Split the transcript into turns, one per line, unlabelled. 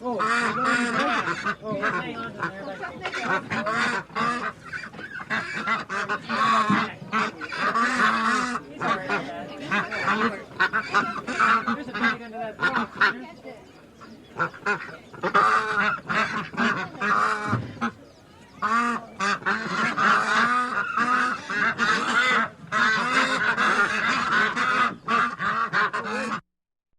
Oh, hang on to there. There's a bag under that box.